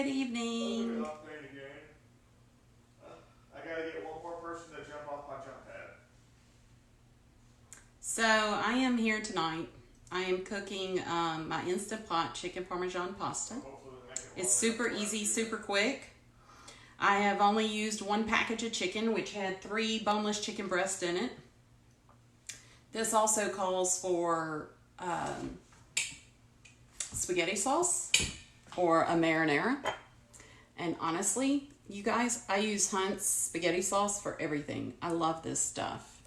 Good evening. I gotta get one more person to jump off my jump pad. So I am here tonight. I am cooking my InstaPot chicken Parmesan pasta. It's super easy, super quick. I have only used one package of chicken, which had 3 boneless chicken breasts in it. This also calls for spaghetti sauce or a marinara. And honestly, you guys, I use Hunt's spaghetti sauce for everything. I love this stuff.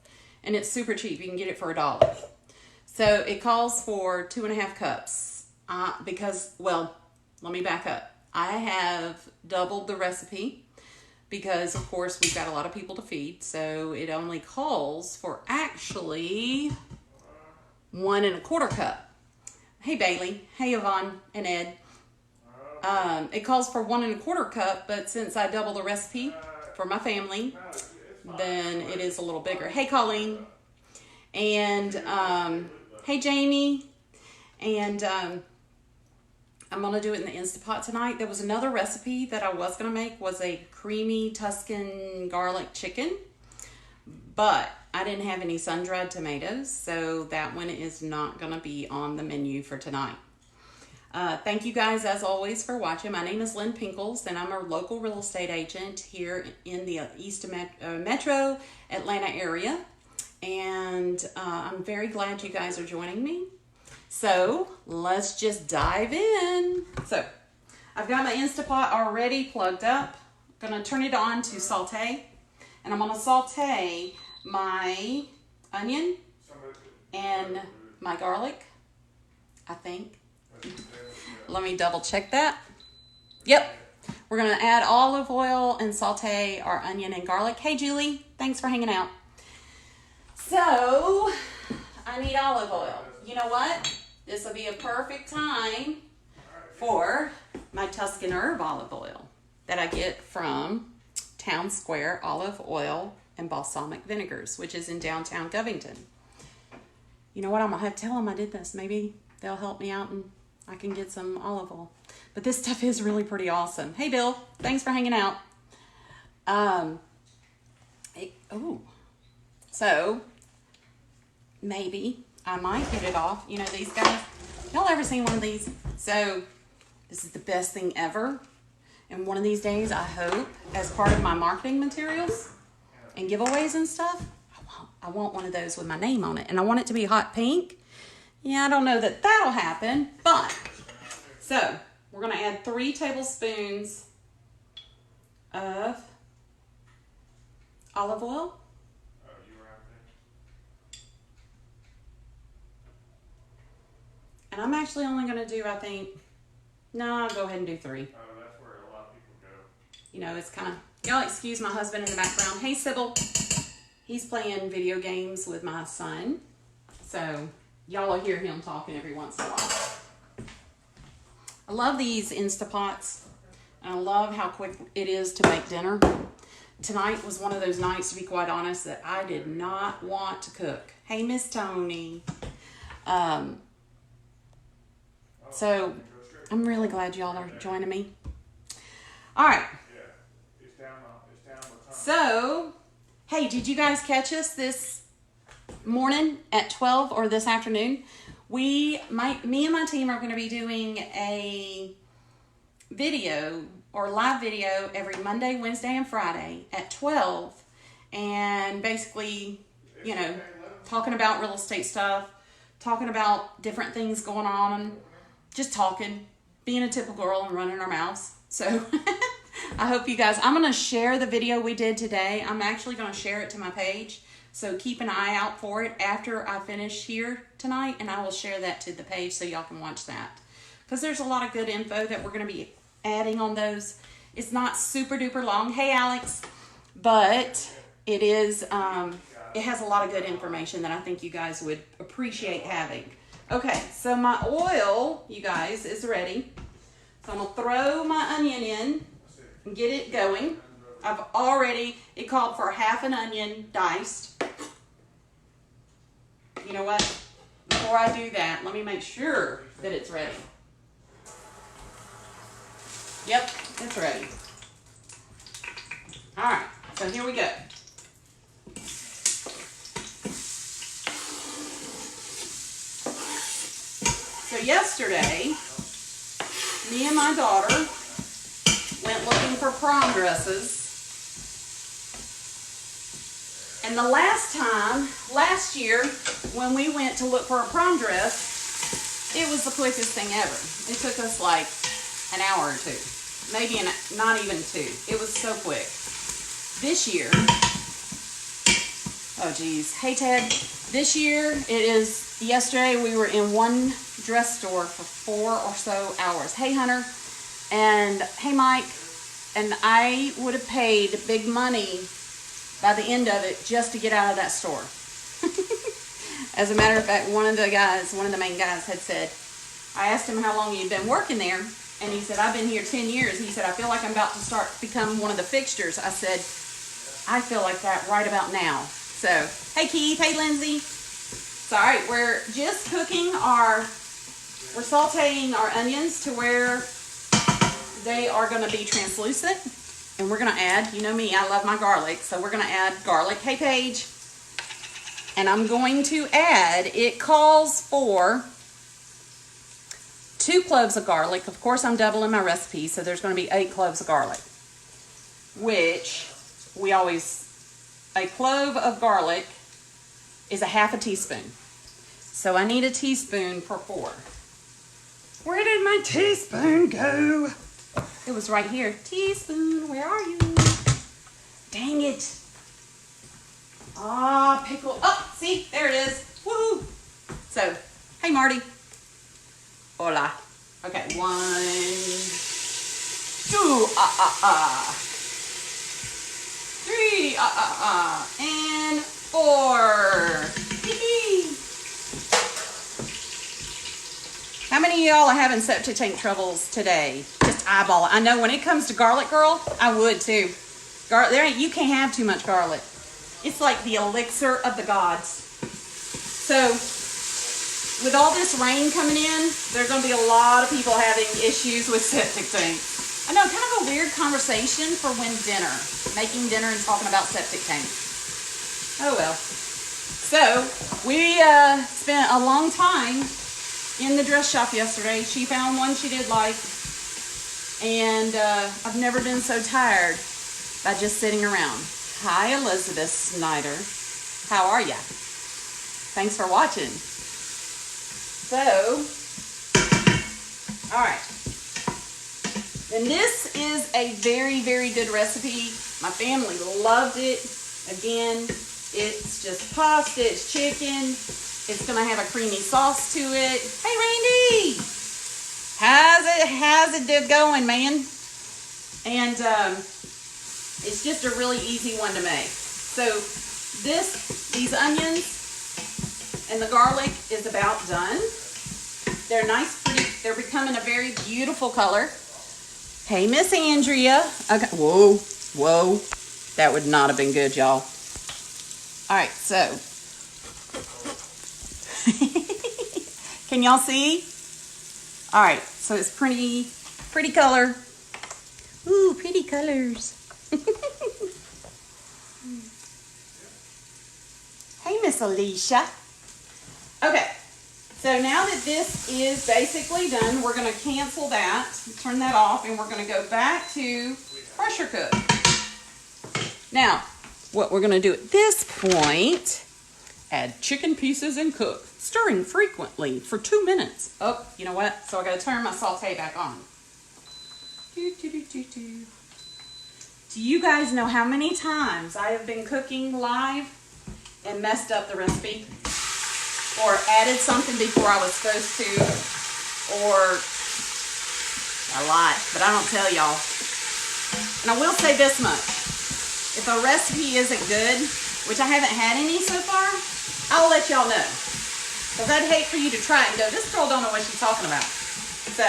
And it's super cheap. You can get it for $1. So it calls for 2.5 cups. Let me back up. I have doubled the recipe because, of course, we've got a lot of people to feed. So it only calls for actually 1.25 cup. Hey, Bailey. Hey, Yvonne and Ed. It calls for 1.25 cup, but since I double the recipe for my family, then it is a little bigger. Hey, Colleen. And hey, Jamie. And I'm going to do it in the InstaPot tonight. There was another recipe that I was going to make, was a creamy Tuscan garlic chicken, but I didn't have any sun-dried tomatoes, so that one is not going to be on the menu for tonight. Thank you guys, as always, for watching. My name is Lynn Pinkles, and I'm a local real estate agent here in the East Metro Atlanta area. And I'm very glad you guys are joining me. So let's just dive in. So I've got my InstaPot already plugged up. I'm going to turn it on to saute. And I'm going to saute my onion and my garlic, I think. Let me double check that. Yep. We're going to add olive oil and saute our onion and garlic. Hey, Julie. Thanks for hanging out. So, I need olive oil. You know what? This will be a perfect time for my Tuscan herb olive oil that I get from Town Square Olive Oil and Balsamic Vinegars, which is in downtown Covington. You know what? I'm going to have to tell them I did this. Maybe they'll help me out and I can get some olive oil. But this stuff is really pretty awesome. Hey, Bill. Thanks for hanging out. So, maybe I might get it off. You know, these guys, y'all ever seen one of these? So, this is the best thing ever. And one of these days, I hope, as part of my marketing materials and giveaways and stuff, I want one of those with my name on it. And I want it to be hot pink. Yeah, I don't know that that'll happen, but, so, we're going to add 3 tablespoons of olive oil. And I'm actually only going to do, I think, no, I'll go ahead and do 3. Oh, that's where a lot of people go. You know, it's kind of, y'all excuse my husband in the background. Hey, Sybil. He's playing video games with my son. So, y'all will hear him talking every once in a while. I love these InstaPots. And I love how quick it is to make dinner. Tonight was one of those nights, to be quite honest, that I did not want to cook. Hey, Miss Tony. So, I'm really glad y'all are joining me. All right. So, hey, did you guys catch us this morning at 12 or this afternoon? Me and my team are going to be doing a video or live video every Monday, Wednesday, and Friday at 12. And basically, you know, talking about real estate stuff, talking about different things going on, just talking, being a typical girl and running our mouths. So I hope you guys, I'm going to share the video we did today. I'm actually going to share it to my page. So keep an eye out for it after I finish here tonight, and I will share that to the page so y'all can watch that. Because there's a lot of good info that we're going to be adding on those. It's not super duper long. Hey, Alex. But it is, it has a lot of good information that I think you guys would appreciate having. Okay, so my oil, you guys, is ready. So I'm going to throw my onion in and get it going. It called for half an onion diced. You know what? Before I do that, let me make sure that it's ready. Yep, it's ready. All right, so here we go. So yesterday, me and my daughter went looking for prom dresses. And the last year, when we went to look for a prom dress, it was the quickest thing ever. It took us like an hour or two, maybe not even two. It was so quick. This year, oh geez, hey Ted, this year yesterday we were in one dress store for 4 or so hours. Hey Hunter, and hey Mike, and I would have paid big money by the end of it just to get out of that store. As a matter of fact, one of the main guys had said, I asked him how long he'd been working there, and he said, I've been here 10 years. He said, I feel like I'm about to become one of the fixtures. I said, I feel like that right about now. So, hey Keith, hey Lindsay. So, all right, we're just we're sauteing our onions to where they are going to be translucent. And we're going to add, you know me, I love my garlic. So we're going to add garlic. Hey, Paige. And I'm going to add, it calls for 2 cloves of garlic. Of course, I'm doubling my recipe, so there's going to be 8 cloves of garlic. Which, a clove of garlic is a half a teaspoon. So I need a teaspoon per 4. Where did my teaspoon go? It was right here. Teaspoon, where are you? Dang it. Ah, pickle. Oh, see, there it is. Woohoo. So, hey, Marty. Hola. Okay, 1, 2, 3, and 4. How many of y'all are having septic tank troubles today? Just eyeball it. I know when it comes to garlic, girl, I would too. You can't have too much garlic. It's like the elixir of the gods. So, with all this rain coming in, there's going to be a lot of people having issues with septic tanks. I know, kind of a weird conversation for making dinner and talking about septic tanks. Oh well. So, we spent a long time in the dress shop yesterday. She found one she did like, and I've never been so tired by just sitting around. Hi, Elizabeth Snyder. How are ya? Thanks for watching. So, all right. And this is a very, very good recipe. My family loved it. Again, it's just pasta, it's chicken. It's going to have a creamy sauce to it. Hey, Randy! How's it going, man? And it's just a really easy one to make. So these onions and the garlic is about done. They're nice, pretty. They're becoming a very beautiful color. Hey, Miss Andrea. Okay. Whoa. That would not have been good, y'all. All right, so. Can y'all see? All right, so it's pretty color. Ooh, pretty colors. Hey, Miss Alicia. Okay, so now that this is basically done, we're going to cancel that, turn that off, and we're going to go back to pressure cook. Now, what we're going to do at this point, add chicken pieces and cook, stirring frequently for 2 minutes. Oh, you know what? So I got to turn my saute back on. Do you guys know how many times I have been cooking live and messed up the recipe? Or added something before I was supposed to? Or a lot, but I don't tell y'all. And I will say this much. If a recipe isn't good, which I haven't had any so far, I'll let y'all know. Because I'd hate for you to try it and go, this girl don't know what she's talking about. So,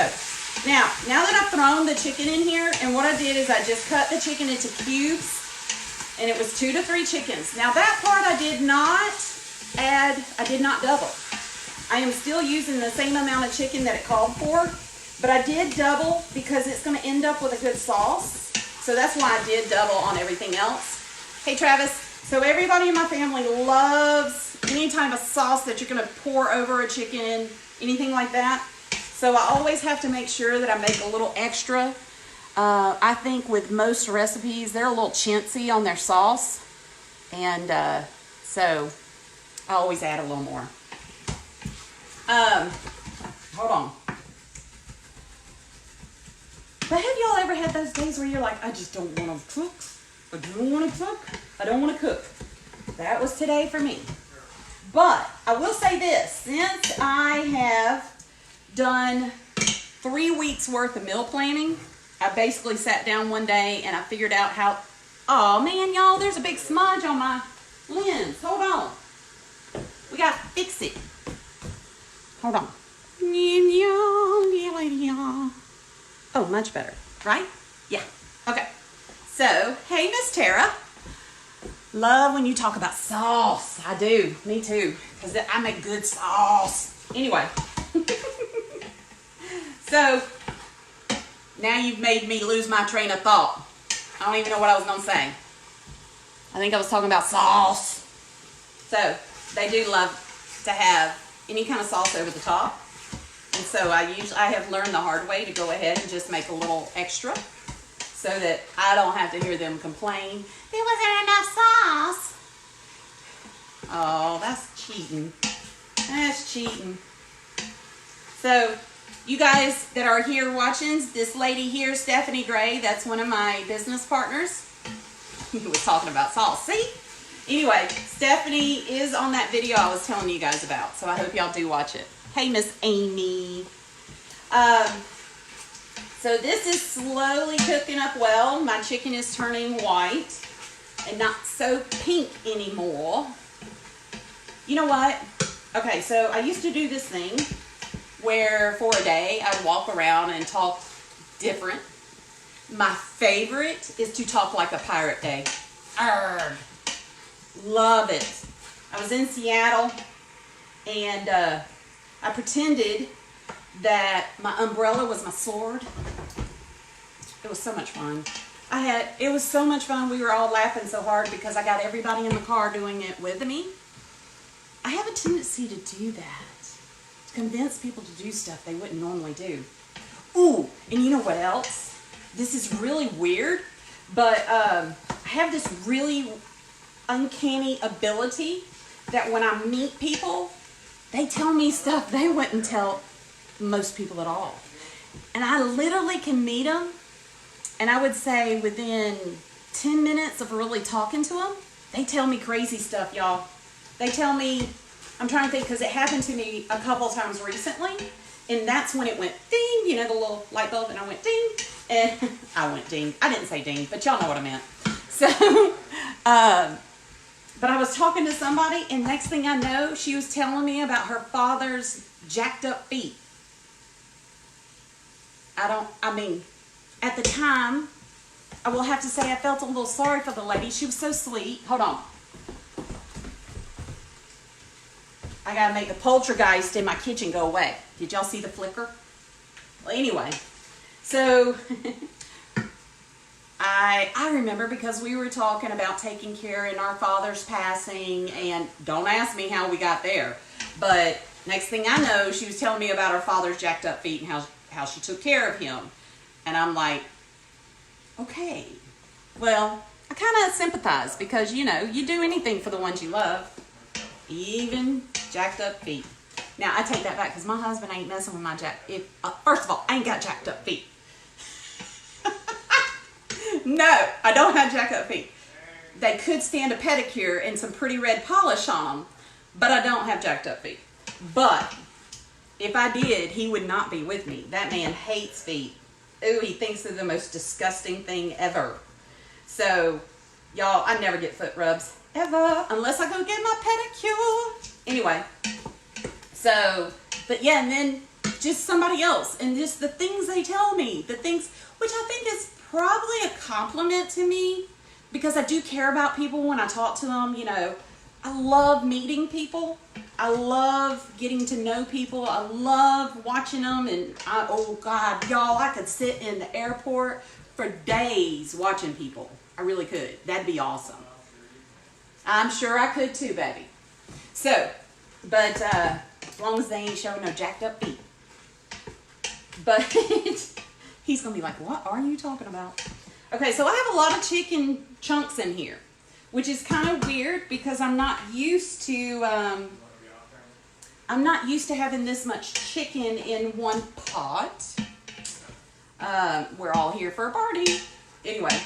now that I've thrown the chicken in here, and what I did is I just cut the chicken into cubes, and it was 2 to 3 chickens. Now that part I did not double. I am still using the same amount of chicken that it called for, But I did double because it's going to end up with a good sauce. So that's why I did double on everything else. Hey, Travis. So everybody in my family loves any type of sauce that you're going to pour over a chicken, anything like that. So I always have to make sure that I make a little extra. I think with most recipes, they're a little chintzy on their sauce. And so I always add a little more. Hold on. But have y'all ever had those days where you're like, I just don't want to cook. I don't want to cook. I don't want to cook. That was today for me. But I will say this. Since I have done 3 weeks worth of meal planning, I basically sat down one day and I figured out how, oh man, y'all, there's a big smudge on my lens. Hold on. We got to fix it. Hold on. Oh, much better, right? Yeah. Okay. So, hey, Miss Tara. Love when you talk about sauce. I do. Me too. Because I make good sauce. Anyway. So, now you've made me lose my train of thought. I don't even know what I was going to say. I think I was talking about sauce. So, they do love to have any kind of sauce over the top. And so I have learned the hard way to go ahead and just make a little extra so that I don't have to hear them complain, there wasn't enough sauce. Oh, that's cheating. That's cheating. So you guys that are here watching, this lady here, Stephanie Gray, that's one of my business partners. He was talking about sauce. See? Anyway, Stephanie is on that video I was telling you guys about, so I hope y'all do watch it. Hey, Miss Amy. So this is slowly cooking up well. My chicken is turning white and not so pink anymore. You know what? Okay, so I used to do this thing where for a day I'd walk around and talk different. My favorite is to talk like a pirate day. Arrgh. Love it. I was in Seattle and I pretended that my umbrella was my sword. It was so much fun. It was so much fun. We were all laughing so hard because I got everybody in the car doing it with me. I have a tendency to do that. To convince people to do stuff they wouldn't normally do. Ooh, and you know what else? This is really weird, but I have this really uncanny ability that when I meet people, they tell me stuff they wouldn't tell most people at all. And I literally can meet them, and I would say within 10 minutes of really talking to them, they tell me crazy stuff, y'all. They tell me, I'm trying to think, because it happened to me a couple times recently, and that's when it went ding, you know, the little light bulb, and I went ding, and I went ding. I didn't say ding, but y'all know what I meant. So, but I was talking to somebody, and next thing I know, she was telling me about her father's jacked up feet. At the time, I will have to say I felt a little sorry for the lady. She was so sweet. Hold on. I gotta make the poltergeist in my kitchen go away. Did y'all see the flicker? Well, anyway, so I remember because we were talking about taking care in our father's passing, and don't ask me how we got there, but next thing I know, she was telling me about her father's jacked up feet and how she took care of him. And I'm like, okay, well, I kind of sympathize because, you know, you do anything for the ones you love, even jacked up feet. Now, I take that back because my husband ain't messing with my first of all, I ain't got jacked up feet. No, I don't have jacked up feet. They could stand a pedicure and some pretty red polish on them, but I don't have jacked up feet. But if I did, he would not be with me. That man hates feet. Ooh, he thinks they're the most disgusting thing ever. So, y'all, I never get foot rubs, ever, unless I go get my pedicure. Anyway, so, but yeah, and then just somebody else, and just the things they tell me, the things, which I think is probably a compliment to me, because I do care about people when I talk to them, you know. I love meeting people. I love getting to know people. I love watching them. And oh God, y'all, I could sit in the airport for days watching people. I really could. That'd be awesome. I'm sure I could too, baby. So, but as long as they ain't showing no jacked up feet. But he's going to be like, what are you talking about? Okay, so I have a lot of chicken chunks in here, which is kind of weird because I'm not used to having this much chicken in one pot. We're all here for a party. Anyway,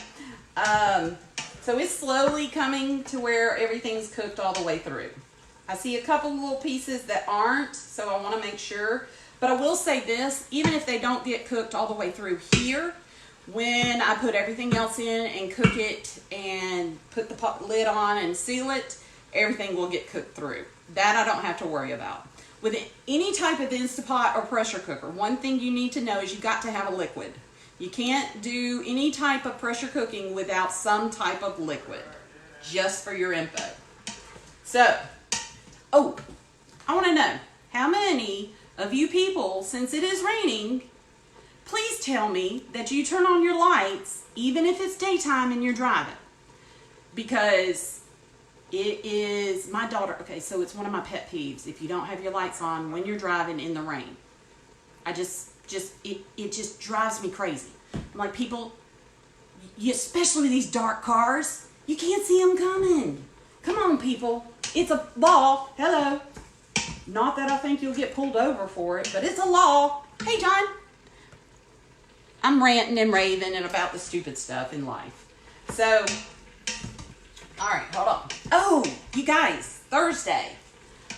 so it's slowly coming to where everything's cooked all the way through. I see a couple little pieces that aren't, so I want to make sure. But I will say this, even if they don't get cooked all the way through here, when I put everything else in and cook it and put the pot lid on and seal it, everything will get cooked through. That I don't have to worry about. With any type of InstaPot or pressure cooker, one thing you need to know is you got to have a liquid. You can't do any type of pressure cooking without some type of liquid, just for your info. So, oh, I want to know, how many of you people, since it is raining, please tell me that you turn on your lights even if it's daytime and you're driving. Because it is, my daughter, okay, so it's one of my pet peeves. If you don't have your lights on when you're driving in the rain, it just drives me crazy. I'm like, people, especially these dark cars, you can't see them coming. Come on, people. It's a law. Hello. Not that I think you'll get pulled over for it, but it's a law. Hey, John. I'm ranting and raving and about the stupid stuff in life. So, all right, hold on. Oh, you guys, Thursday,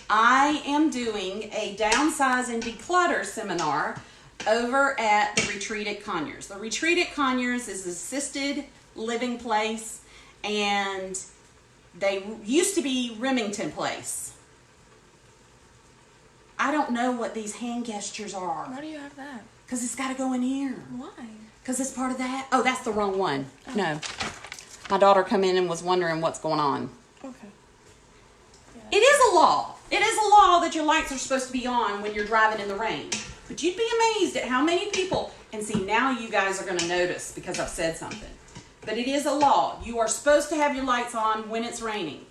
I am doing a downsize and declutter seminar over at the Retreat at Conyers. The Retreat at Conyers is an assisted living place, and they used to be Remington Place. I don't know what these hand gestures are. Why do you have that? Because it's got to go in here. Why? Because it's part of that. Oh, that's the wrong one. Oh. No. My daughter come in and was wondering what's going on. Okay. It Yeah. is a law. It is a law that your lights are supposed to be on when you're driving in the rain. But you'd be amazed at how many people, and see, now you guys are going to notice because I've said something. But it is a law. You are supposed to have your lights on when it's raining.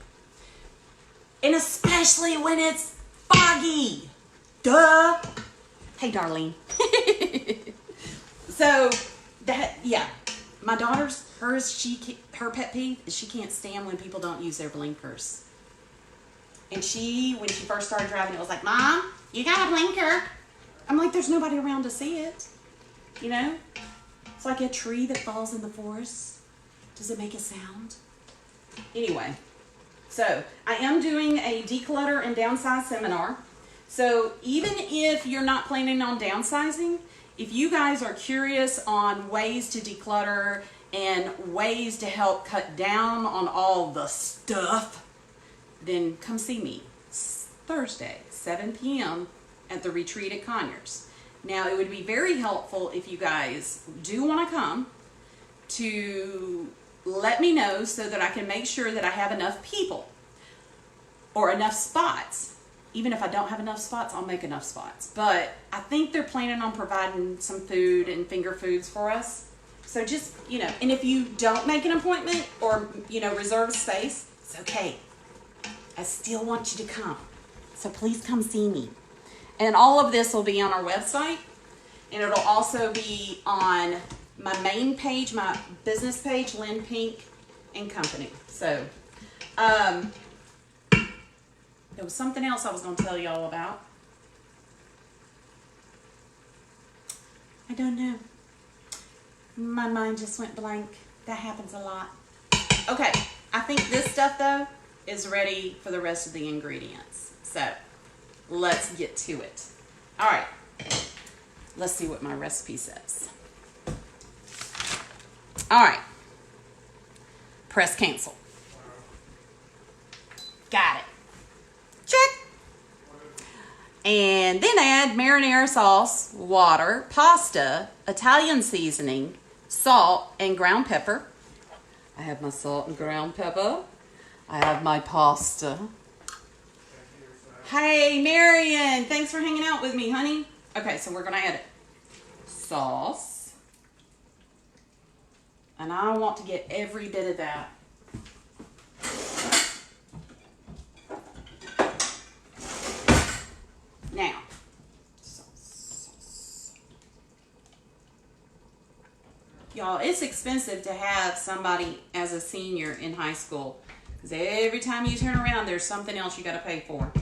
And especially when it's foggy. Duh. Hey, Darlene. So, that, yeah. My daughter's, her pet peeve is she can't stand when people don't use their blinkers. And when she first started driving, it was like, Mom, you got a blinker. I'm like, there's nobody around to see it. You know? It's like a tree that falls in the forest. Does it make a sound? Anyway, so I am doing a declutter and downsize seminar. So even if you're not planning on downsizing, if you guys are curious on ways to declutter and ways to help cut down on all the stuff, then come see me. It's Thursday, 7 p.m. at the Retreat at Conyers. Now, it would be very helpful if you guys do want to come to let me know so that I can make sure that I have enough people or enough spots. Even if I don't have enough spots, I'll make enough spots. But I think they're planning on providing some food and finger foods for us. So just, and if you don't make an appointment or, reserve space, it's okay. I still want you to come. So please come see me. And all of this will be on our website. And it'll also be on my main page, my business page, Lynn Pink and Company. So, there was something else I was going to tell y'all about. I don't know. My mind just went blank. That happens a lot. Okay, I think this stuff, though, is ready for the rest of the ingredients. So, let's get to it. All right. Let's see what my recipe says. All right. Press cancel. Got it. Check. And then add marinara sauce, water, pasta, Italian seasoning, salt, and ground pepper. I have my salt and ground pepper. I have my pasta. Hey, Marion, thanks for hanging out with me, honey. Okay, so we're going to add sauce. And I want to get every bit of that. Now, sauce. Y'all, it's expensive to have somebody as a senior in high school. Because every time you turn around, there's something else you got to pay for.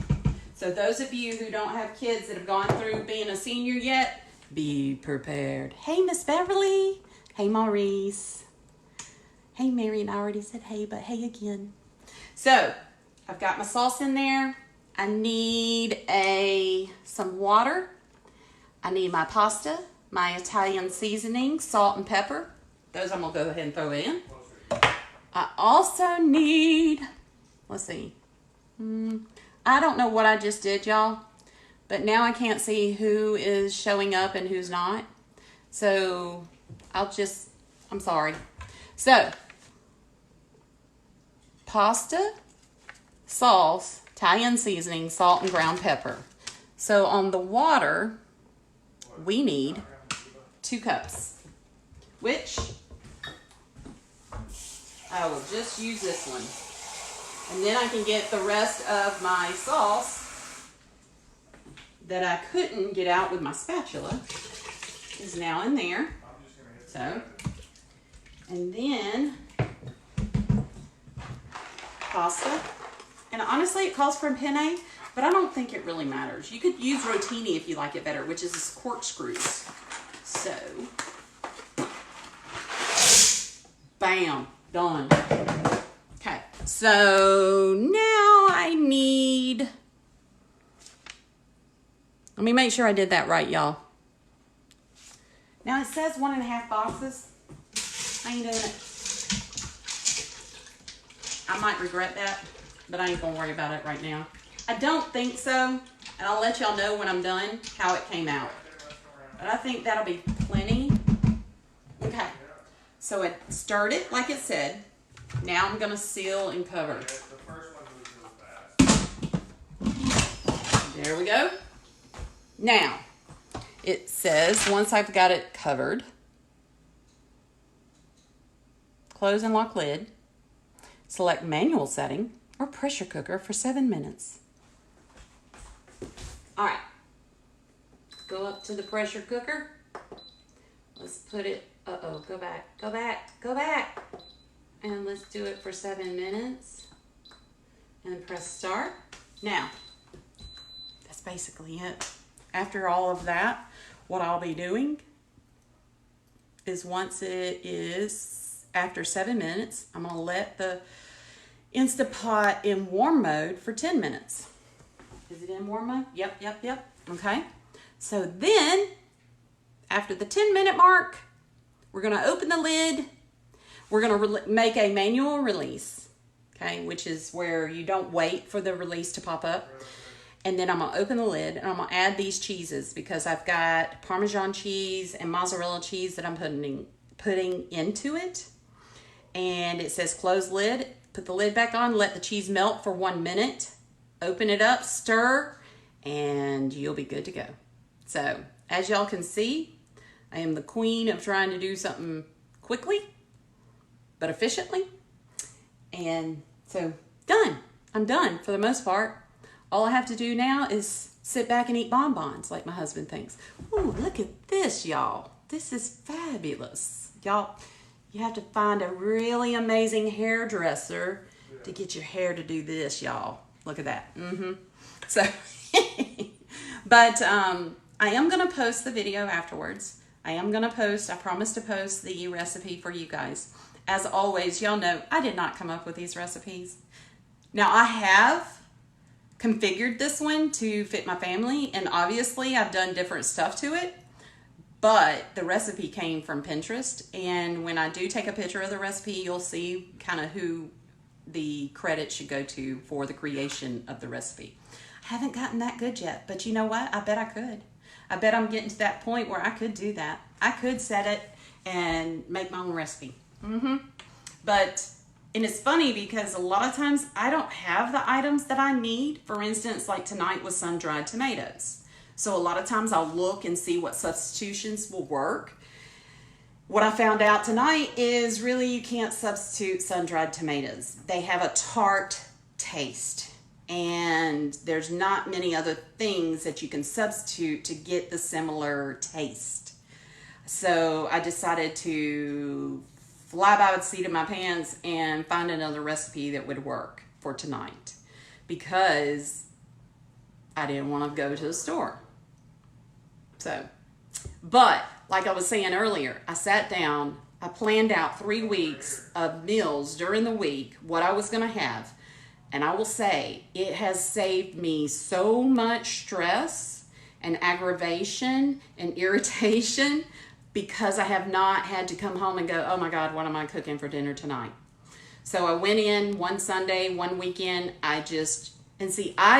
So those of you who don't have kids that have gone through being a senior yet, be prepared. Hey, Miss Beverly. Hey, Maurice. Hey, Marion. I already said hey, but hey again. So I've got my sauce in there. I need some water. I need my pasta, my Italian seasoning, salt and pepper. Those I'm going to go ahead and throw in. I also need, let's see. I don't know what I just did, y'all. But now I can't see who is showing up and who's not. So I'm sorry. So, pasta, sauce, Italian seasoning, salt, and ground pepper. So on the water, we need 2 cups, which I will just use this one. And then I can get the rest of my sauce that I couldn't get out with my spatula is now in there. So, and then pasta. And honestly, it calls for penne, but I don't think it really matters. You could use rotini if you like it better, which is corkscrews. So, bam, done. Okay, so now I need, let me make sure I did that right, y'all. Now it says 1.5 boxes. I ain't doing it. I might regret that, but I ain't gonna worry about it right now. I don't think so, and I'll let y'all know when I'm done how it came out. But I think that'll be plenty. Okay, so it stirred it like it said. Now I'm gonna seal and cover. There we go. Now, it says once I've got it covered, close and lock lid, select manual setting or pressure cooker for 7 minutes. All right, go up to the pressure cooker. Let's put it, go back. And let's do it for 7 minutes and press start. Now, that's basically it. After all of that, what I'll be doing is once it is after 7 minutes, I'm gonna let the InstaPot in warm mode for 10 minutes. Is it in warm mode? Yep. Okay. So then, after the 10-minute mark, we're gonna open the lid. We're gonna make a manual release, okay, which is where you don't wait for the release to pop up. And then I'm gonna open the lid and I'm gonna add these cheeses because I've got Parmesan cheese and mozzarella cheese that I'm putting into it. And it says close lid, put the lid back on, let the cheese melt for 1 minute, open it up, stir, and you'll be good to go. So as y'all can see, I am the queen of trying to do something quickly, but efficiently. And so done. I'm done for the most part. All I have to do now is sit back and eat bonbons like my husband thinks. Ooh, look at this, y'all. This is fabulous. Y'all, you have to find a really amazing hairdresser to get your hair to do this, y'all. Look at that. So, but I am going to post the video afterwards. I promise to post the recipe for you guys. As always, y'all know I did not come up with these recipes. Now, I have configured this one to fit my family, and obviously I've done different stuff to it, but the recipe came from Pinterest, and when I do take a picture of the recipe, you'll see kind of who the credit should go to for the creation of the recipe. I haven't gotten that good yet, but you know what? I bet I could. I bet I'm getting to that point where I could do that. I could set it and make my own recipe. But And it's funny because a lot of times I don't have the items that I need. For instance, like tonight was sun-dried tomatoes. So a lot of times I'll look and see what substitutions will work. What I found out tonight is really you can't substitute sun-dried tomatoes. They have a tart taste, and there's not many other things that you can substitute to get the similar taste. So I decided to fly by the seat of my pants and find another recipe that would work for tonight, because I didn't want to go to the store. So, but like I was saying earlier, I sat down, I planned out 3 weeks of meals during the week, what I was going to have. And I will say, it has saved me so much stress and aggravation and irritation, because I have not had to come home and go, oh my God, what am I cooking for dinner tonight? So I went in one Sunday, one weekend, I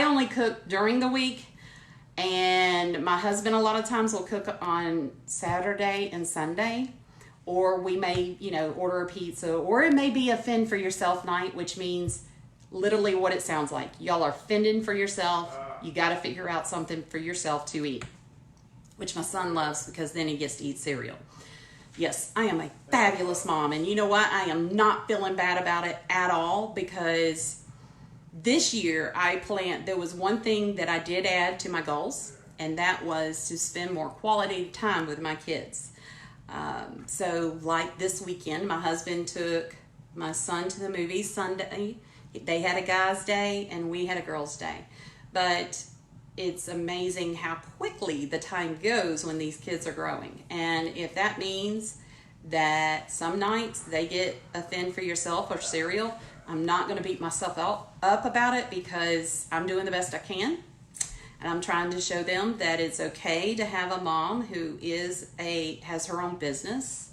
only cook during the week, and my husband a lot of times will cook on Saturday and Sunday, or we may, order a pizza, or it may be a fend for yourself night, which means literally what it sounds like. Y'all are fending for yourself. You got to figure out something for yourself to eat, which my son loves, because then he gets to eat cereal. Yes, I am a fabulous mom. And you know what? I am not feeling bad about it at all, because this year there was one thing that I did add to my goals, and that was to spend more quality time with my kids. So like this weekend, my husband took my son to the movies Sunday. They had a guy's day and we had a girl's day. But it's amazing how quickly the time goes when these kids are growing. And if that means that some nights they get a fend for yourself or cereal, I'm not going to beat myself up about it, because I'm doing the best I can. And I'm trying to show them that it's okay to have a mom who has her own business,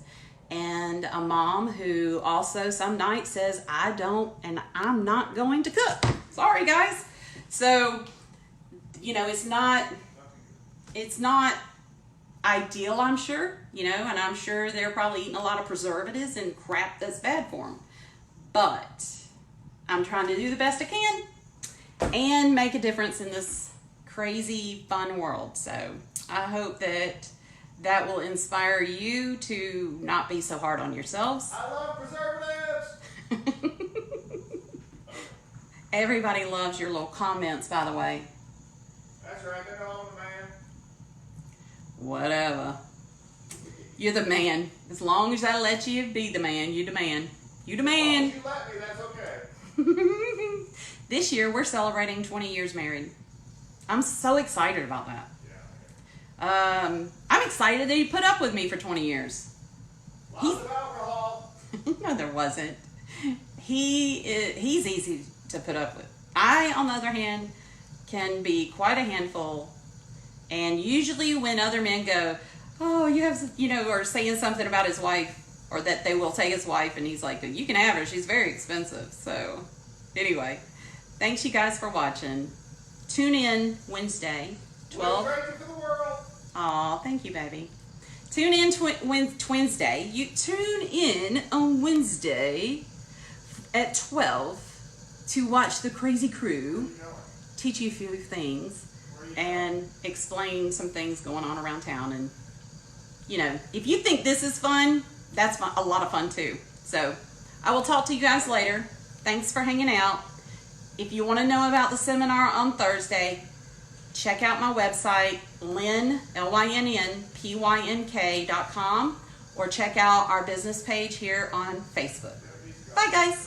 and a mom who also some nights says, I'm not going to cook. Sorry, guys. So, it's not ideal, I'm sure, and I'm sure they're probably eating a lot of preservatives and crap that's bad for them. But I'm trying to do the best I can and make a difference in this crazy, fun world. So I hope that will inspire you to not be so hard on yourselves. I love preservatives. Everybody loves your little comments, by the way. That's right, they're all the man. Whatever. You're the man. As long as I let you be the man, you the man. You the man. If you let me, that's okay. This year, we're celebrating 20 years married. I'm so excited about that. Yeah. I'm excited that he put up with me for 20 years. Lots of alcohol. No, there wasn't. He's easy to put up with. I, on the other hand, can be quite a handful. And usually when other men go, oh, you have, or saying something about his wife, or that they will take his wife, and he's like, you can have her, she's very expensive. So anyway, thanks you guys for watching. Tune in Wednesday, 12. We're ready for the world. Aw, thank you, baby. Tune in Wednesday. You tune in on Wednesday at 12 to watch the Crazy Crew teach you a few things and explain some things going on around town. And, if you think this is fun, that's fun, a lot of fun too. So I will talk to you guys later. Thanks for hanging out. If you want to know about the seminar on Thursday, check out my website, lynnpynk.com, or check out our business page here on Facebook. Bye, guys.